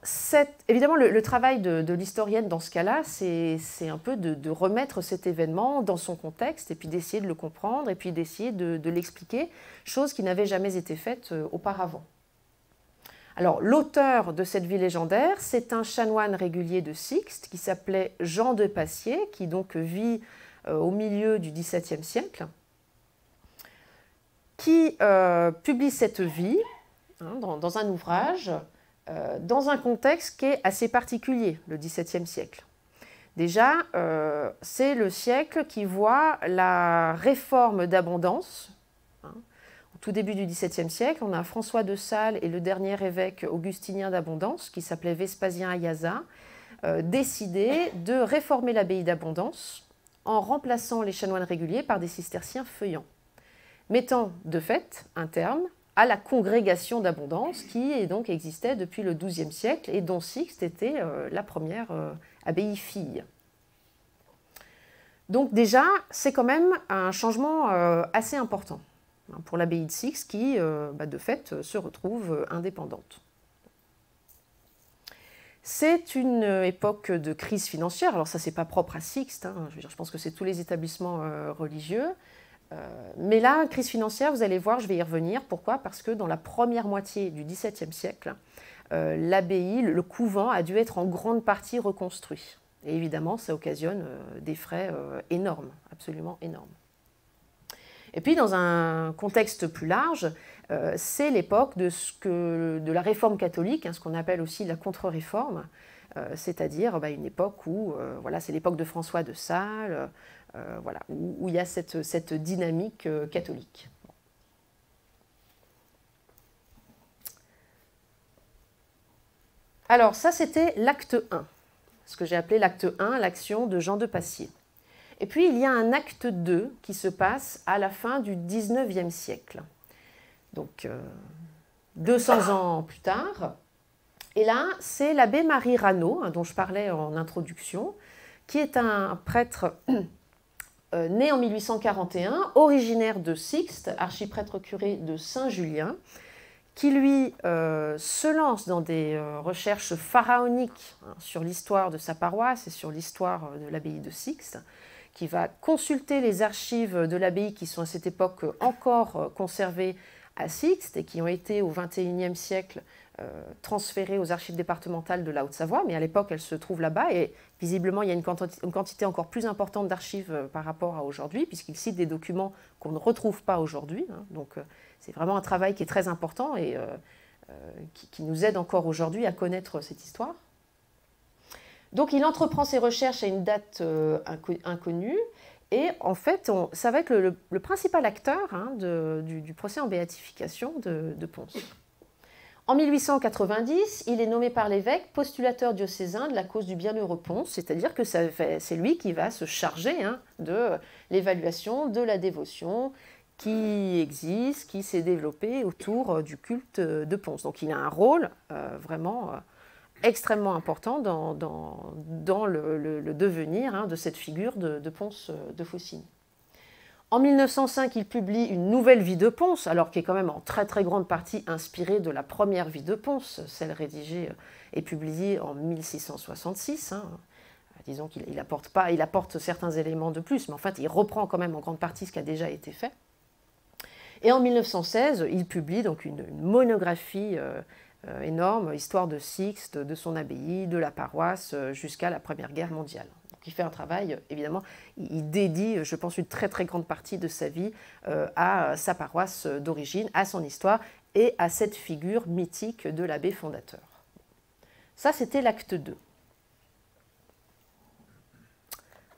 évidemment, le travail de l'historienne dans ce cas-là, c'est un peu de remettre cet événement dans son contexte et puis d'essayer de le comprendre et puis d'essayer de l'expliquer, chose qui n'avait jamais été faite auparavant. Alors, l'auteur de cette vie légendaire, c'est un chanoine régulier de Sixte qui s'appelait Jean de Passier, qui donc vit au milieu du XVIIe siècle, qui publie cette vie hein, dans un ouvrage dans un contexte qui est assez particulier, le XVIIe siècle. Déjà, c'est le siècle qui voit la réforme d'abondance. Hein. Au tout début du XVIIe siècle, on a François de Sales et le dernier évêque augustinien d'Abondance, qui s'appelait Vespasien Ayaza, décidé de réformer l'abbaye d'Abondance en remplaçant les chanoines réguliers par des cisterciens feuillants, mettant de fait un terme à la congrégation d'Abondance qui donc existait depuis le XIIe siècle et dont Sixte était la première abbaye fille. Donc déjà, c'est quand même un changement assez important pour l'abbaye de Sixte qui, de fait, se retrouve indépendante. C'est une époque de crise financière. Alors ça, c'est pas propre à Sixte, hein. Je pense que c'est tous les établissements religieux. Mais là, crise financière, vous allez voir, je vais y revenir. Pourquoi? Parce que dans la première moitié du XVIIe siècle, l'abbaye, le couvent a dû être en grande partie reconstruit. Et évidemment, ça occasionne des frais énormes, absolument énormes. Et puis, dans un contexte plus large, c'est l'époque de la réforme catholique, hein, ce qu'on appelle aussi la contre-réforme, c'est-à-dire une époque où, voilà, c'est l'époque de François de Sales, voilà, où il y a cette dynamique catholique. Alors ça, c'était l'acte 1, ce que j'ai appelé l'acte 1, l'action de Jean de Passier. Et puis, il y a un acte 2 qui se passe à la fin du XIXe siècle. Donc, 200 ans plus tard. Et là, c'est l'abbé Marie Ranaud, hein, dont je parlais en introduction, qui est un prêtre né en 1841, originaire de Sixte, archiprêtre curé de Saint-Julien, qui lui se lance dans des recherches pharaoniques hein, sur l'histoire de sa paroisse et sur l'histoire de l'abbaye de Sixte, qui va consulter les archives de l'abbaye qui sont à cette époque encore conservées à Sixte et qui ont été au XXIe siècle transférées aux archives départementales de la Haute-Savoie, mais à l'époque elles se trouvent là-bas et visiblement il y a une quantité encore plus importante d'archives par rapport à aujourd'hui, puisqu'il cite des documents qu'on ne retrouve pas aujourd'hui. Hein, donc c'est vraiment un travail qui est très important et qui nous aide encore aujourd'hui à connaître cette histoire. Donc il entreprend ses recherches à une date inconnue et en fait ça va être le principal acteur hein, du procès en béatification de Ponce. En 1890, il est nommé par l'évêque postulateur diocésain de la cause du bienheureux Pons, c'est-à-dire que c'est lui qui va se charger de l'évaluation de la dévotion qui existe, qui s'est développée autour du culte de Pons. Donc il a un rôle vraiment extrêmement important dans le devenir de cette figure de Pons de Faucigny. En 1905, il publie une nouvelle vie de Pons, alors qui est quand même en très très grande partie inspirée de la première vie de Pons, celle rédigée et publiée en 1666. Disons qu'il apporte certains éléments de plus, mais en fait, il reprend quand même en grande partie ce qui a déjà été fait. Et en 1916, il publie donc une monographie énorme, histoire de Sixte, de son abbaye, de la paroisse, jusqu'à la Première Guerre mondiale. Donc il fait un travail, évidemment, il dédie, je pense, une très très grande partie de sa vie à sa paroisse d'origine, à son histoire et à cette figure mythique de l'abbé fondateur. Ça, c'était l'acte 2.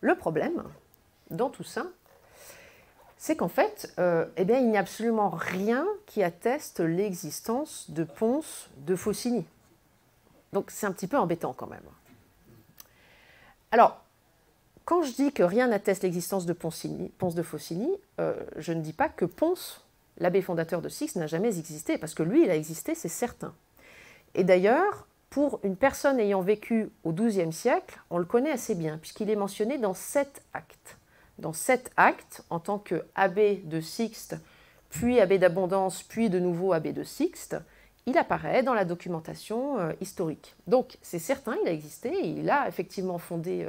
Le problème, dans tout ça, c'est qu'en fait, il n'y a absolument rien qui atteste l'existence de Pons de Faucigny. Donc c'est un petit peu embêtant quand même. Alors, quand je dis que rien n'atteste l'existence de Pons de Faucigny, je ne dis pas que Pons, l'abbé fondateur de Sixte, n'a jamais existé, parce que lui, il a existé, c'est certain. Et d'ailleurs, pour une personne ayant vécu au XIIe siècle, on le connaît assez bien, puisqu'il est mentionné dans 7 actes. Dans 7 actes, en tant qu'abbé de Sixte, puis abbé d'Abondance, puis de nouveau abbé de Sixte, il apparaît dans la documentation historique. Donc c'est certain, il a existé, il a effectivement fondé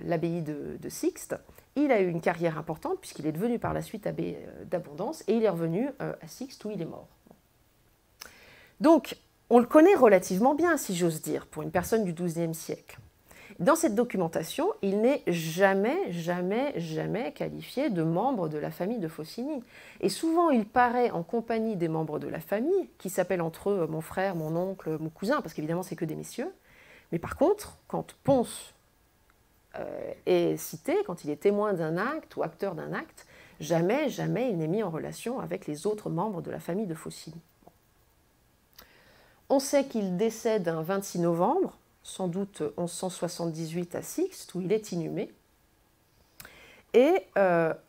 l'abbaye de Sixte. Il a eu une carrière importante, puisqu'il est devenu par la suite abbé d'Abondance, et il est revenu à Sixte, où il est mort. Donc, on le connaît relativement bien, si j'ose dire, pour une personne du XIIe siècle. Dans cette documentation, il n'est jamais qualifié de membre de la famille de Faucigny. Et souvent, il paraît en compagnie des membres de la famille, qui s'appellent entre eux mon frère, mon oncle, mon cousin, parce qu'évidemment, c'est que des messieurs. Mais par contre, quand Pons est cité, quand il est témoin d'un acte ou acteur d'un acte, jamais il n'est mis en relation avec les autres membres de la famille de Faucigny. On sait qu'il décède un 26 novembre, sans doute 1178 à Sixte, où il est inhumé. Et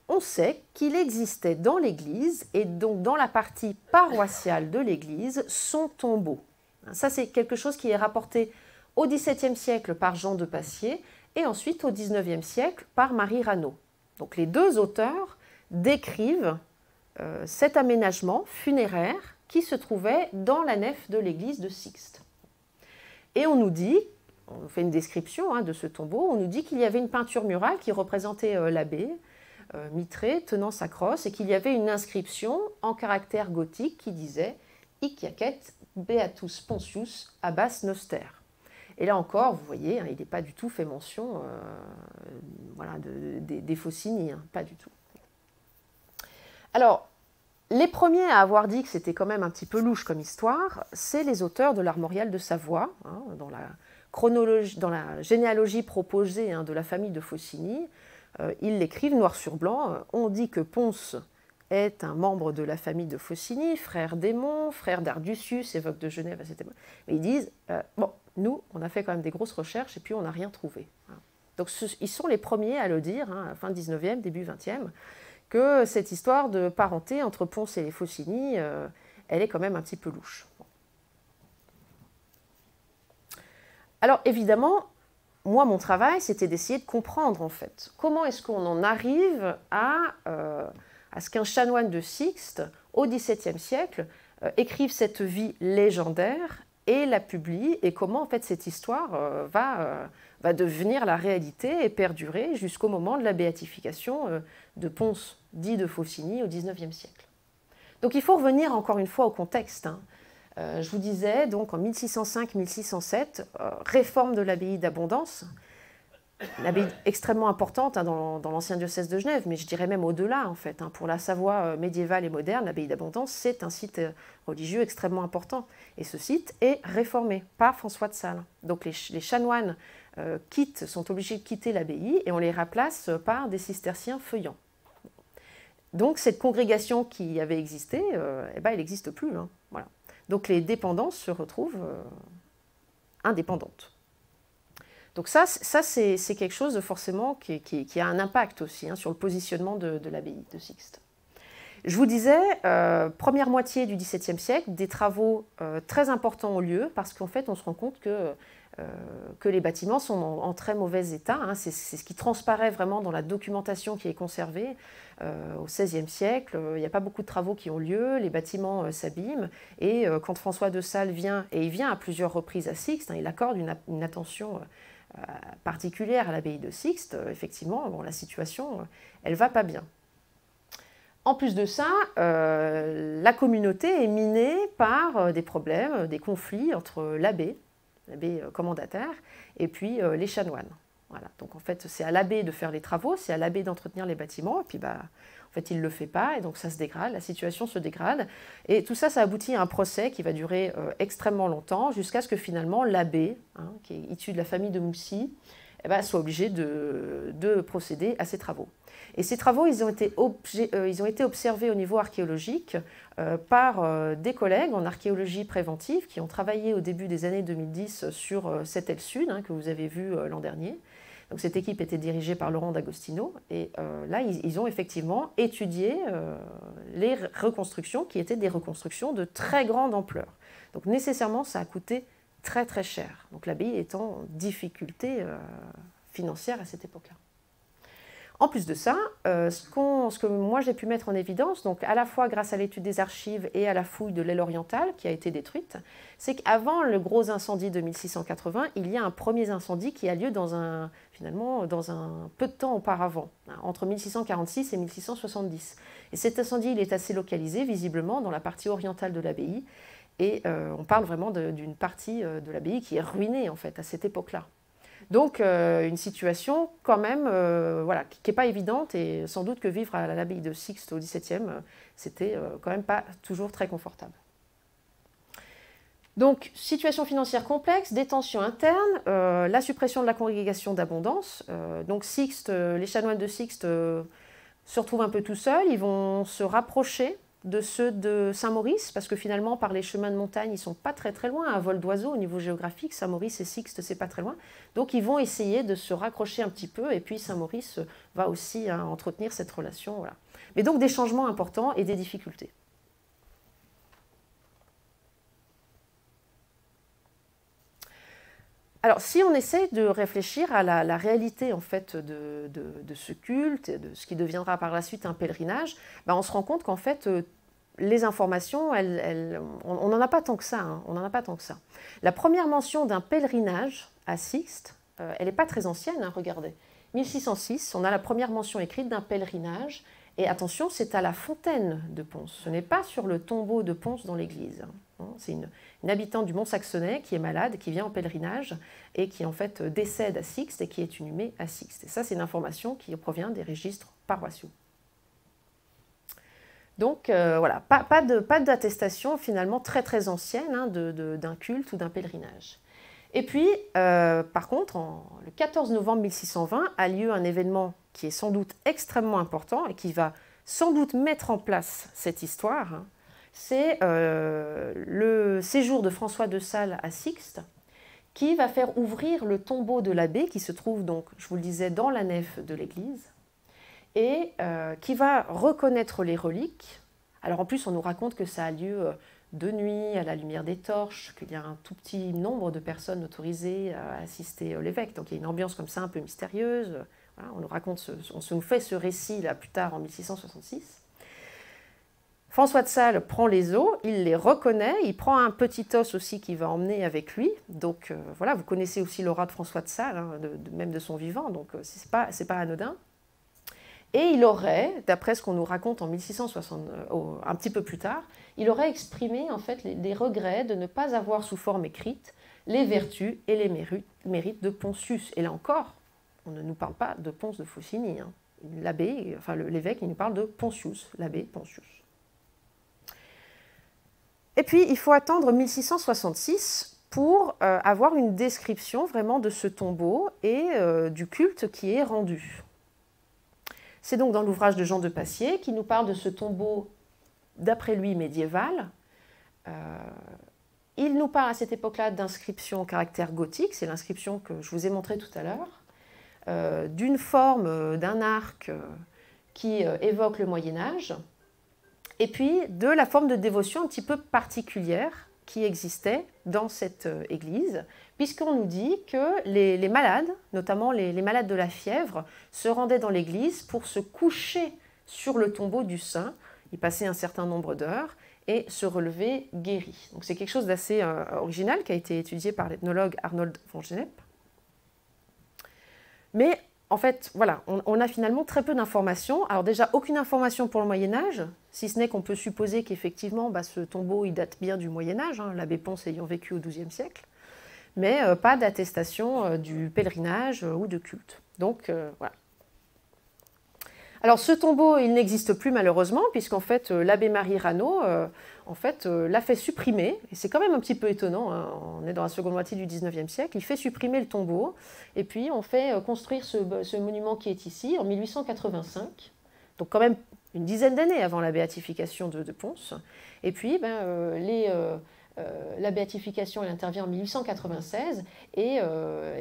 on sait qu'il existait dans l'église, et donc dans la partie paroissiale de l'église, son tombeau. Ça, c'est quelque chose qui est rapporté au XVIIe siècle par Jean de Passier, et ensuite au XIXe siècle par Marie Ranaud. Donc les deux auteurs décrivent cet aménagement funéraire qui se trouvait dans la nef de l'église de Sixte. Et on nous dit, on fait une description de ce tombeau, on nous dit qu'il y avait une peinture murale qui représentait l'abbé, mitré, tenant sa crosse, et qu'il y avait une inscription en caractère gothique qui disait « Hic jacet beatus Pontius abbas noster ». Et là encore, vous voyez, il n'est pas du tout fait mention des Faucigny, pas du tout. Alors, les premiers à avoir dit que c'était quand même un petit peu louche comme histoire, c'est les auteurs de l'Armorial de Savoie, dans la généalogie proposée de la famille de Faucigny. Ils l'écrivent noir sur blanc. On dit que Pons est un membre de la famille de Faucigny, frère d'Aymon, frère d'Arducius, évêque de Genève à cette époque. Mais ils disent, bon, nous, on a fait quand même des grosses recherches et puis on n'a rien trouvé. Donc ils sont les premiers à le dire, fin 19e, début 20e, que cette histoire de parenté entre Pons et les Faucigny, elle est quand même un petit peu louche. Alors évidemment, moi, mon travail, c'était d'essayer de comprendre, en fait, comment est-ce qu'on en arrive à ce qu'un chanoine de Sixte, au XVIIe siècle, écrive cette vie légendaire et la publie, et comment, en fait, cette histoire va devenir la réalité et perdurer jusqu'au moment de la béatification de Pons, dit de Faucigny, au XIXe siècle. Donc il faut revenir encore une fois au contexte. Je vous disais, donc en 1605-1607, réforme de l'abbaye d'Abondance, une abbaye extrêmement importante dans l'ancien diocèse de Genève, mais je dirais même au-delà, en fait. Pour la Savoie médiévale et moderne, l'abbaye d'Abondance, c'est un site religieux extrêmement important. Et ce site est réformé par François de Sales. Donc les chanoines sont obligés de quitter l'abbaye et on les remplace par des cisterciens feuillants. Donc cette congrégation qui avait existé, elle n'existe plus. Voilà. Donc les dépendances se retrouvent indépendantes. Donc ça c'est quelque chose de forcément qui a un impact aussi sur le positionnement de l'abbaye de Sixte. Je vous disais, première moitié du XVIIe siècle, des travaux très importants ont lieu parce qu'en fait on se rend compte que les bâtiments sont en très mauvais état. C'est ce qui transparaît vraiment dans la documentation qui est conservée au XVIe siècle. Il n'y a pas beaucoup de travaux qui ont lieu, les bâtiments s'abîment. Et quand François de Sales vient, et il vient à plusieurs reprises à Sixte, il accorde une attention particulière à l'abbaye de Sixte, effectivement, bon, la situation, elle ne va pas bien. En plus de ça, la communauté est minée par des problèmes, des conflits entre l'abbé commandataire, et puis les chanoines. Voilà. Donc en fait, c'est à l'abbé de faire les travaux, c'est à l'abbé d'entretenir les bâtiments, et puis en fait, il ne le fait pas, et donc ça se dégrade, la situation se dégrade. Et tout ça, ça aboutit à un procès qui va durer extrêmement longtemps, jusqu'à ce que finalement l'abbé, qui est issu de la famille de Moussy, soit obligé de procéder à ces travaux. Et ces travaux, ils ont été observés au niveau archéologique par des collègues en archéologie préventive qui ont travaillé au début des années 2010 sur cette aile sud que vous avez vu l'an dernier. Donc, cette équipe était dirigée par Laurent D'Agostino et là, ils ont effectivement étudié les reconstructions qui étaient des reconstructions de très grande ampleur. Donc nécessairement, ça a coûté très très cher. Donc l'abbaye est en difficulté financière à cette époque-là. En plus de ça, ce que moi j'ai pu mettre en évidence, donc à la fois grâce à l'étude des archives et à la fouille de l'aile orientale qui a été détruite, c'est qu'avant le gros incendie de 1680, il y a un premier incendie qui a lieu finalement dans un peu de temps auparavant, entre 1646 et 1670. Et cet incendie, il est assez localisé visiblement dans la partie orientale de l'abbaye, et on parle vraiment d'une partie de l'abbaye qui est ruinée en fait à cette époque-là. Donc une situation quand même qui n'est pas évidente, et sans doute que vivre à l'abbaye de Sixte au XVIIe, c'était quand même pas toujours très confortable. Donc situation financière complexe, des tensions internes, la suppression de la congrégation d'abondance. Donc Sixte, les chanoines de Sixte se retrouvent un peu tout seuls, ils vont se rapprocher de ceux de Saint-Maurice, parce que finalement, par les chemins de montagne, ils ne sont pas très très loin, à vol d'oiseau au niveau géographique, Saint-Maurice et Sixte, c'est pas très loin. Donc ils vont essayer de se raccrocher un petit peu, et puis Saint-Maurice va aussi entretenir cette relation. Voilà. Mais donc des changements importants et des difficultés. Alors, si on essaie de réfléchir à la réalité en fait, de ce culte, de ce qui deviendra par la suite un pèlerinage, on se rend compte qu'en fait, les informations, on n'en a pas tant que ça. On n'en a pas tant que ça. La première mention d'un pèlerinage à Sixte, elle n'est pas très ancienne, regardez. 1606, on a la première mention écrite d'un pèlerinage, et attention, c'est à la fontaine de Pons. Ce n'est pas sur le tombeau de Pons dans l'église. C'est une habitante du Mont-Saxonnais qui est malade, qui vient en pèlerinage et qui en fait décède à Sixte et qui est inhumée à Sixte. Et ça, c'est une information qui provient des registres paroissiaux. Donc voilà, pas d'attestation finalement très très ancienne d'un culte ou d'un pèlerinage. Et puis, par contre, le 14 novembre 1620 a lieu un événement qui est sans doute extrêmement important et qui va sans doute mettre en place cette histoire. C'est le séjour de François de Sales à Sixte, qui va faire ouvrir le tombeau de l'abbé, qui se trouve donc, je vous le disais, dans la nef de l'église, et qui va reconnaître les reliques. Alors en plus, on nous raconte que ça a lieu de nuit, à la lumière des torches, qu'il y a un tout petit nombre de personnes autorisées à assister l'évêque. Donc il y a une ambiance comme ça un peu mystérieuse. Voilà, on nous raconte, on nous fait ce récit là plus tard en 1666. François de Sales prend les os, il les reconnaît, il prend un petit os aussi qu'il va emmener avec lui. Donc voilà, vous connaissez aussi l'aura de François de Sales, même de son vivant, donc c'est pas anodin. Et il aurait, d'après ce qu'on nous raconte en 1660, un petit peu plus tard, il aurait exprimé en fait les regrets de ne pas avoir sous forme écrite les vertus et les mérites de Pontius. Et là encore, on ne nous parle pas de Ponce de Faucigny. L'abbé, enfin l'évêque, il nous parle de Pontius, l'abbé Pontius. Et puis, il faut attendre 1666 pour avoir une description vraiment de ce tombeau et du culte qui est rendu. C'est donc dans l'ouvrage de Jean de Passier qui nous parle de ce tombeau, d'après lui, médiéval, Il nous parle à cette époque-là d'inscription au caractère gothique, c'est l'inscription que je vous ai montrée tout à l'heure, d'une forme d'un arc qui évoque le Moyen-Âge, et puis de la forme de dévotion un petit peu particulière qui existait dans cette église, puisqu'on nous dit que les malades, notamment les malades de la fièvre, se rendaient dans l'église pour se coucher sur le tombeau du saint, y passer un certain nombre d'heures, et se relever guéri. Donc c'est quelque chose d'assez original qui a été étudié par l'ethnologue Arnold von Gennep. Mais en fait, voilà, on a finalement très peu d'informations. Alors déjà, aucune information pour le Moyen-Âge, si ce n'est qu'on peut supposer qu'effectivement, ce tombeau, il date bien du Moyen-Âge, hein, l'abbé Pons ayant vécu au XIIe siècle, mais pas d'attestation du pèlerinage ou de culte. Donc voilà. Alors ce tombeau, il n'existe plus malheureusement, puisqu'en fait l'abbé Marie Rano l'a fait supprimer, et c'est quand même un petit peu étonnant, hein, on est dans la seconde moitié du XIXe siècle, il fait supprimer le tombeau, et puis on fait construire ce monument qui est ici en 1885, donc quand même une dizaine d'années avant la béatification de Pons, et puis la béatification elle intervient en 1896 et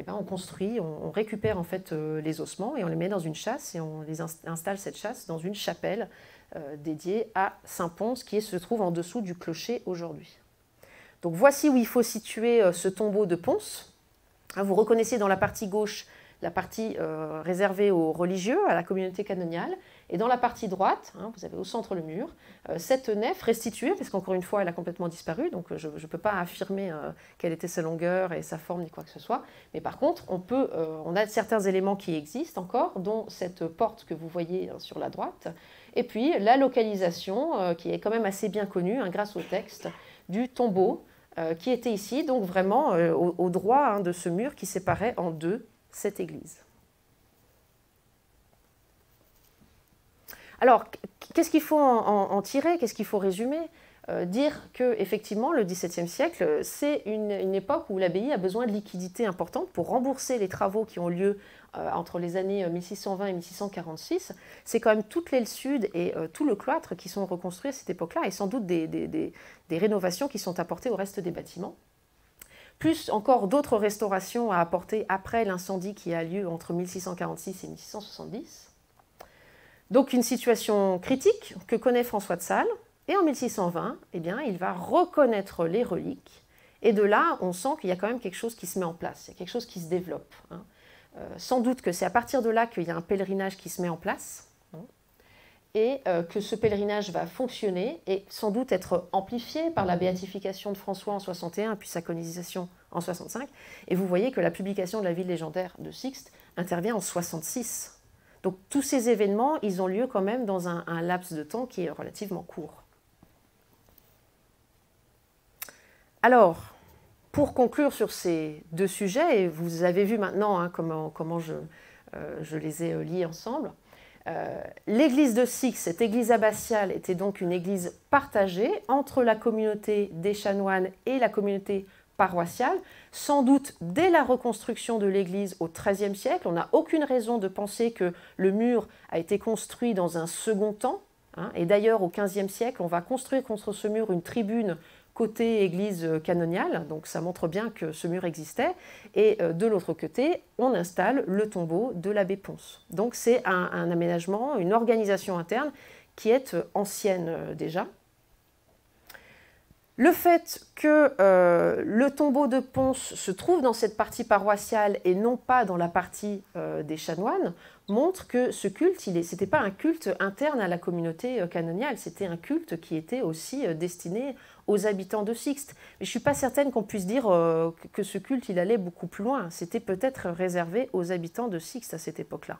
on construit, on récupère en fait les ossements et on les met dans une châsse et on les installe cette châsse dans une chapelle dédiée à Saint Pons qui se trouve en dessous du clocher aujourd'hui. Donc voici où il faut situer ce tombeau de Pons. Vous reconnaissez dans la partie gauche la partie réservée aux religieux, à la communauté canoniale, et dans la partie droite, vous avez au centre le mur, cette nef restituée, parce qu'encore une fois, elle a complètement disparu, donc je ne peux pas affirmer quelle était sa longueur et sa forme, ni quoi que ce soit, mais par contre, on a certains éléments qui existent encore, dont cette porte que vous voyez sur la droite, et puis la localisation, qui est quand même assez bien connue, grâce au texte, du tombeau, qui était ici, donc vraiment au droit de ce mur qui séparait en deux cette église. Alors, qu'est-ce qu'il faut en tirer? Qu'est-ce qu'il faut résumer? Dire qu'effectivement, le XVIIe siècle, c'est une époque où l'abbaye a besoin de liquidités importantes pour rembourser les travaux qui ont lieu entre les années 1620 et 1646. C'est quand même toute l'aile sud et tout le cloître qui sont reconstruits à cette époque-là, et sans doute des rénovations qui sont apportées au reste des bâtiments. Plus encore d'autres restaurations à apporter après l'incendie qui a lieu entre 1646 et 1670. Donc une situation critique que connaît François de Sales, et en 1620, il va reconnaître les reliques, et de là, on sent qu'il y a quand même quelque chose qui se met en place, il y a quelque chose qui se développe. Sans doute que c'est à partir de là qu'il y a un pèlerinage qui se met en place, et que ce pèlerinage va fonctionner et sans doute être amplifié par la béatification de François en 61 puis sa canonisation en 65. Et vous voyez que la publication de la vie légendaire de Sixte intervient en 66. Donc tous ces événements, ils ont lieu quand même dans un laps de temps qui est relativement court. Alors, pour conclure sur ces deux sujets, et vous avez vu maintenant comment je les ai liés ensemble, l'église de Sixte, cette église abbatiale, était donc une église partagée entre la communauté des chanoines et la communauté paroissiale, sans doute dès la reconstruction de l'église au XIIIe siècle. On n'a aucune raison de penser que le mur a été construit dans un second temps, et d'ailleurs au XVe siècle, on va construire contre ce mur une tribune côté église canoniale, donc ça montre bien que ce mur existait, et de l'autre côté, on installe le tombeau de l'abbé Pons. Donc c'est un aménagement, une organisation interne qui est ancienne déjà. Le fait que le tombeau de Pons se trouve dans cette partie paroissiale et non pas dans la partie des chanoines montre que ce culte, ce n'était pas un culte interne à la communauté canoniale, c'était un culte qui était aussi destiné aux habitants de Sixte. Mais je ne suis pas certaine qu'on puisse dire que ce culte il allait beaucoup plus loin. C'était peut-être réservé aux habitants de Sixte à cette époque-là.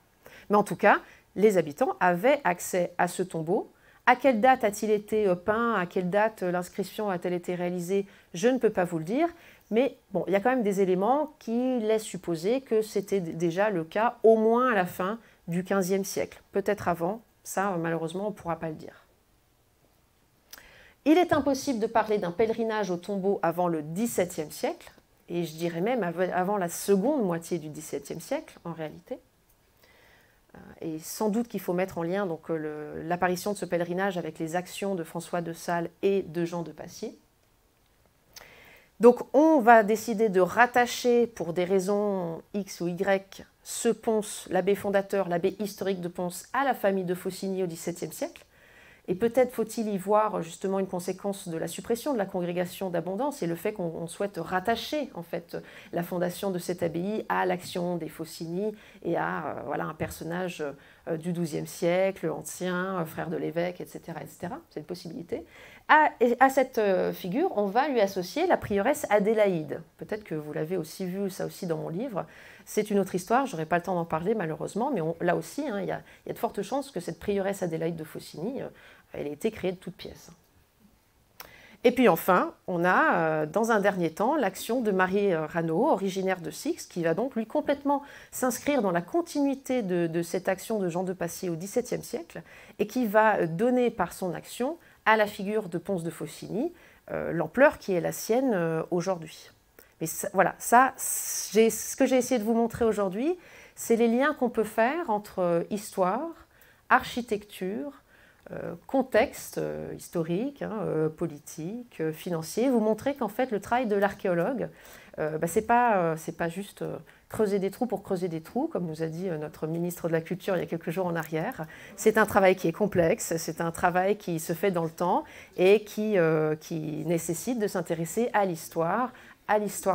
Mais en tout cas, les habitants avaient accès à ce tombeau. À quelle date a-t-il été peint? À quelle date l'inscription a-t-elle été réalisée? Je ne peux pas vous le dire. Mais bon, il y a quand même des éléments qui laissent supposer que c'était déjà le cas au moins à la fin du XVe siècle. Peut-être avant, ça malheureusement on ne pourra pas le dire. Il est impossible de parler d'un pèlerinage au tombeau avant le XVIIe siècle, et je dirais même avant la seconde moitié du XVIIe siècle en réalité. Et sans doute qu'il faut mettre en lien l'apparition de ce pèlerinage avec les actions de François de Sales et de Jean de Passier. Donc on va décider de rattacher, pour des raisons X ou Y, ce Pons, l'abbé fondateur, l'abbé historique de Pons, à la famille de Faucigny au XVIIe siècle. Et peut-être faut-il y voir justement une conséquence de la suppression de la congrégation d'Abondance et le fait qu'on souhaite rattacher en fait la fondation de cette abbaye à l'action des Faucigny et à voilà, un personnage du XIIe siècle, ancien, frère de l'évêque, etc., etc. C'est une possibilité. À cette figure, on va lui associer la prioresse Adélaïde. Peut-être que vous l'avez aussi vu, ça aussi, dans mon livre. C'est une autre histoire, je n'aurai pas le temps d'en parler malheureusement, mais là aussi, il y a de fortes chances que cette prioresse Adélaïde de Faucigny, elle ait été créée de toutes pièces. Et puis enfin, on a, dans un dernier temps, l'action de Marie Ranaud, originaire de Six, qui va donc lui complètement s'inscrire dans la continuité de cette action de Jean de Pacy au XVIIe siècle, et qui va donner par son action à la figure de Pons de Faucigny l'ampleur qui est la sienne aujourd'hui. Mais ça, voilà, ce que j'ai essayé de vous montrer aujourd'hui, c'est les liens qu'on peut faire entre histoire, architecture, contexte historique, politique, financier, vous montrer qu'en fait le travail de l'archéologue, c'est pas juste creuser des trous pour creuser des trous, comme nous a dit notre ministre de la Culture il y a quelques jours en arrière. C'est un travail qui est complexe, c'est un travail qui se fait dans le temps et qui nécessite de s'intéresser à l'histoire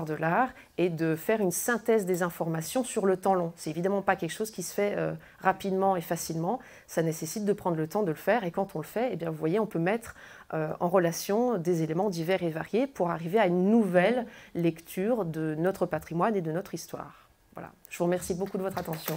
de l'art et de faire une synthèse des informations sur le temps long. C'est évidemment pas quelque chose qui se fait rapidement et facilement, ça nécessite de prendre le temps de le faire et quand on le fait, eh bien, vous voyez, on peut mettre en relation des éléments divers et variés pour arriver à une nouvelle lecture de notre patrimoine et de notre histoire. Voilà. Je vous remercie beaucoup de votre attention.